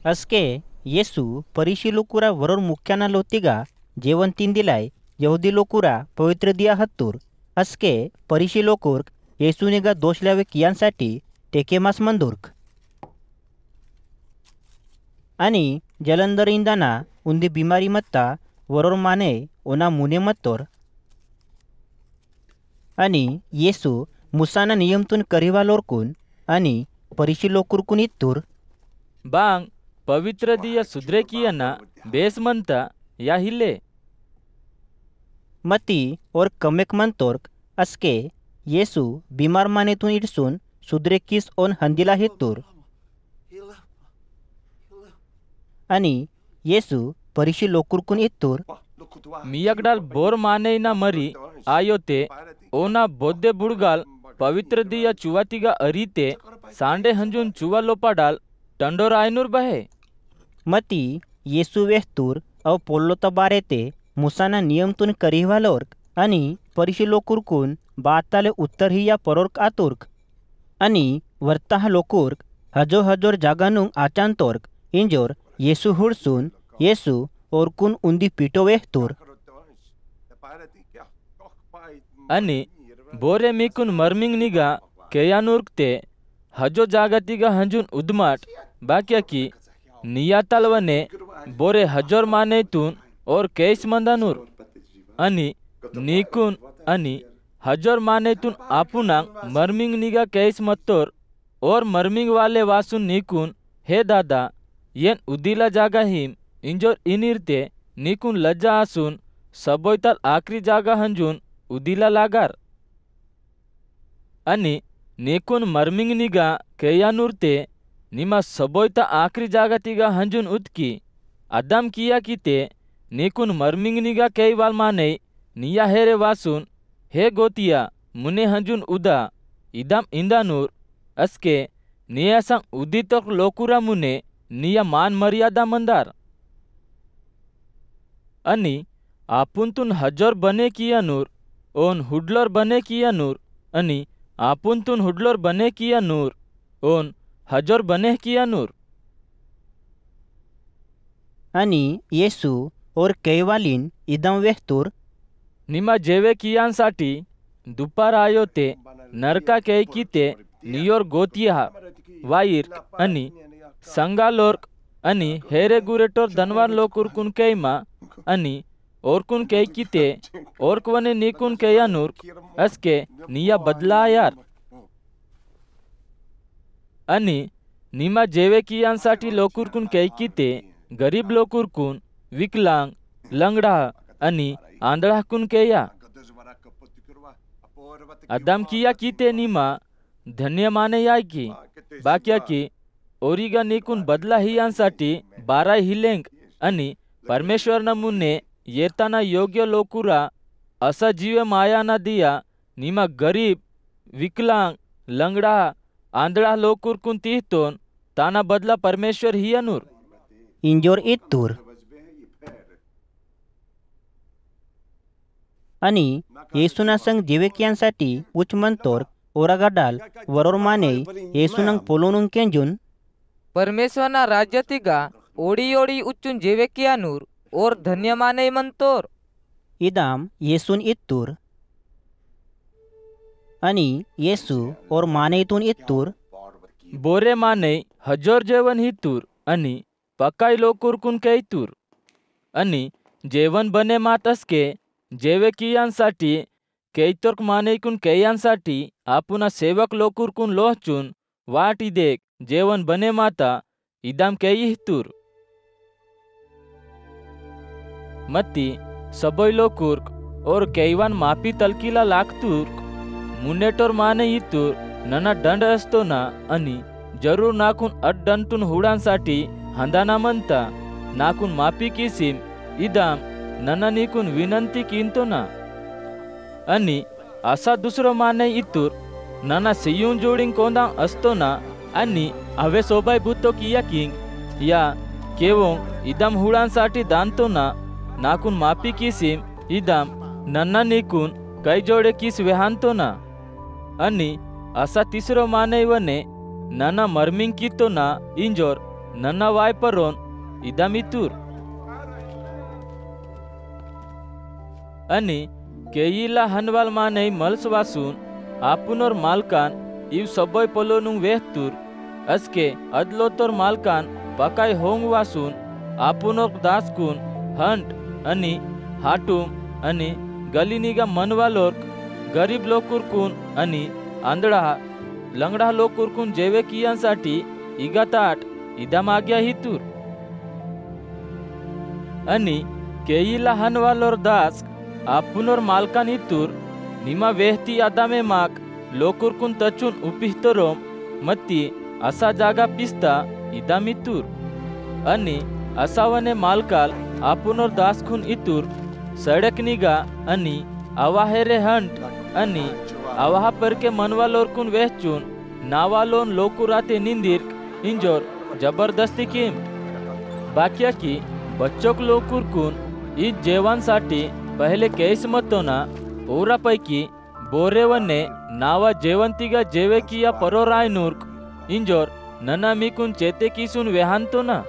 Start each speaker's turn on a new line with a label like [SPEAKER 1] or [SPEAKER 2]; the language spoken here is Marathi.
[SPEAKER 1] ಅಸ್ಕೆ ಯೇಸು ಪರಿಶಿ ಲೋಕುರ ವರರ್ ಮುಖ್ಯಾನ ಲೋತಿಗ ಜೇವನ್ ತಿಂದಿಲಾಯ್ ಯಹುदी लोकुरा पवित्र दिया हत्तूर अस्के परिशी लोकुर्क येसुनिगा दोष लावे कियांसाठी टेकेमास मंदुर्क आणि जलंधर इंदाना उंदी बिमारी मत्ता वरोर माने ओना मुने मत्तोर आणि येसु मुसाना नियमतून करिवा लोरकून आणि परिशी लोकुरकून इत्तूर
[SPEAKER 2] बांग पवित्र दिया सुद्रे कियाना बेस म्हणता या हिले
[SPEAKER 1] मती और कमेक मंतोर्क अस्के येसु बीमार मानेतून इडसून सुद्रे किस ओन हंदिला हितूर आणि येसु परिशी लोकुरकून इत्तूर
[SPEAKER 2] मियगडाल बोर माने ना मरी आयोते ओना बोद्धे बुड़गाल पवित्र दिया चुवातिगा अरीते सांडे हंजून चुवा लोपाडाल टंडोर आयनूर बहे
[SPEAKER 1] मती येसु वेहतूर अव पोल्लोता बारेते मुसाना नियमतून करिवालोर्क आणि परिशी लोकुरकून बाताले उत्तर ही या परोर्क आतुर्क आणि वर्ताह लोकुर्क हजो हजोर जागानुंग आचांतोर्क इंजोर येसु हुडसून येसु ओरकून उंदी पिटो वेहतूर
[SPEAKER 2] आणि बोरे मिकून मर्मिंग निगा केयानुर्कते हजो जागतिगा हंजून उदमाट बाक्या की नियातालवने बोरे हजोर मानेतून और केस मंदानूर आणि निकून आणि हजोर मानेतून आपुनांग मर्मिंग निगा केस मत्तोर और मर्मिंग वाले वासून निकून हे दादा येन उदिला जागा हिम इंजोर इनिरते निकून लज्जा आसून सबोयताल आखरी जागा हंजून उदिला लागार आणि निकून मर्मिंग निगा केयानुरते निमा सबोयता आखरी जागा तिगा हंजून उतकी अदाम किया की ते निकून मर्मिंग निगा केयवाल माने निया हेरे वासून हे गोतिया मुने हंजून उदा इदाम इंदानूर अस्के निया सांग उदितक लोकुरा मुने निया मान मर्यादा मंदार आणि आपुंतून हजोर बने किया नूर ओन हुडलोर बने किया नूर आणि आपुंतून हुडलोर बने किया नूर ओन हजोर बने किया नूर
[SPEAKER 1] आणि येसु और कैवालीन इदम वेहतूर
[SPEAKER 2] निमा जेवे कियांसाठी दुपार आयो ते नरका कैकीते नियोर गोतिया वाईर आणि संगालोर्क आणि हेरे गुरेटोर धनवार लोकुरकून कैमा आणि ओरकून कैकीते ओरकवने निकून कैयानुर्क अस्के निया बदला यार आणि निमा जेवे कियांसाठी लोकुरकून कैकीते गरीब लोकुरकून विकलांग लंगडा आणि आंधळाकून केया अदाम किया की ते निमा धन्य माने याय की बाक्या की ओरिगा निकून बदला ही यांसाठी 12 हिलेंग आणि परमेश्वर नमुने येताना योग्य लोकुरा असा जीव मायाना दिया निमा गरीब विकलांग लंगडा आंधळा लोकुरकून तिहतोन ताना बदला परमेश्वर ही अनुर
[SPEAKER 1] इंजोर इत्तूर आणि येसुना संग जेवेकियांसाठी उच्च मंतोर ओरागाडाल वरोर माने येसुनंग पोलोनुंग केंजून
[SPEAKER 3] परमेश्वरना राज्यतिगा ओडी ओडी उच्चून जेवेकियानूर और धन्य माने मंतोर
[SPEAKER 1] इदाम येसुन इत्तूर आणि येसु और मानेतून इत्तूर
[SPEAKER 2] बोरे माने हजोर जेवण हितूर आणि पकाई लोकुरकून कैतूर आणि जेवण बने मातसके जेवे कियांसाठी कैतोर्क मानेकून कैयांसाठी आपुना सेवक लोकुरकून लोहचून वाटी देख जेवण बने माता इदाम कैई हितूर मत्ती सबोय लोकुर्क और कैवान मापी तलकीला लागतूर्क मुनेटोर माने हितूर नना दंड असतो ना आणि जरूर नाकून अड्डंतून हुडांसाठी हंदाना म्हणता नाकून मापी किसीम इदाम नना निकून विनंती किंतो ना आणि असा दुसरो माने इतूर नना सियून जोडिंग कोंदा असतो ना आणि हवे सोबाय भूतो किया किंग या केवोंग इदाम हुडांसाठी दांतो ना नाकून मापी किसीम इदाम नन्ना निकून कै जोडे किस वेहांतो ना आणि असा तिसरो माने वने नाना मर्मिंग कितो ना इंजोर ನನ್ನ ವಾಯ್ಪರೋನ್ इदामितूर आणि केईला हनवाल माने मल्स वासून आपुनोर मालकान इव सबय पलोनुंग वेहतूर असके अदलोतोर मालकान पकाय होंग वासून आपुनोर दासकून हंट आणि हाटूम आणि गलिनिगा मनवालोर गरीब लोकुरकून आणि आंधळा लंगडा लोकुरकून जेवे कियांसाठी इगाताट इदा माग्या हितूर आणि केईला हनवालोर दास आपुनोर मालकान इतूर निमा वेहती आदामे माक लोकुरकून तचून उपिहतरोम मत्ती असा जागा पिस्ता इदामितूर आणि असावने मालकाल आपुनोर दासखून इतूर सडक निगा आणि आवाहेरे हंट आणि आवाहा परके मनवालोरकून वेहचून नावालोन लोकुराते निंदिर इंजोर जबरदस्ती किम बाक्या की बच्चोक लोकुरकून इस जेवणसाठी पहिले केस मतोना ओरापैकी बोरेवने नावा जेवंतिगा जेवे किया परोराय नूर्क इंजोर नना मिकून चेते किसून वेहांतो ना।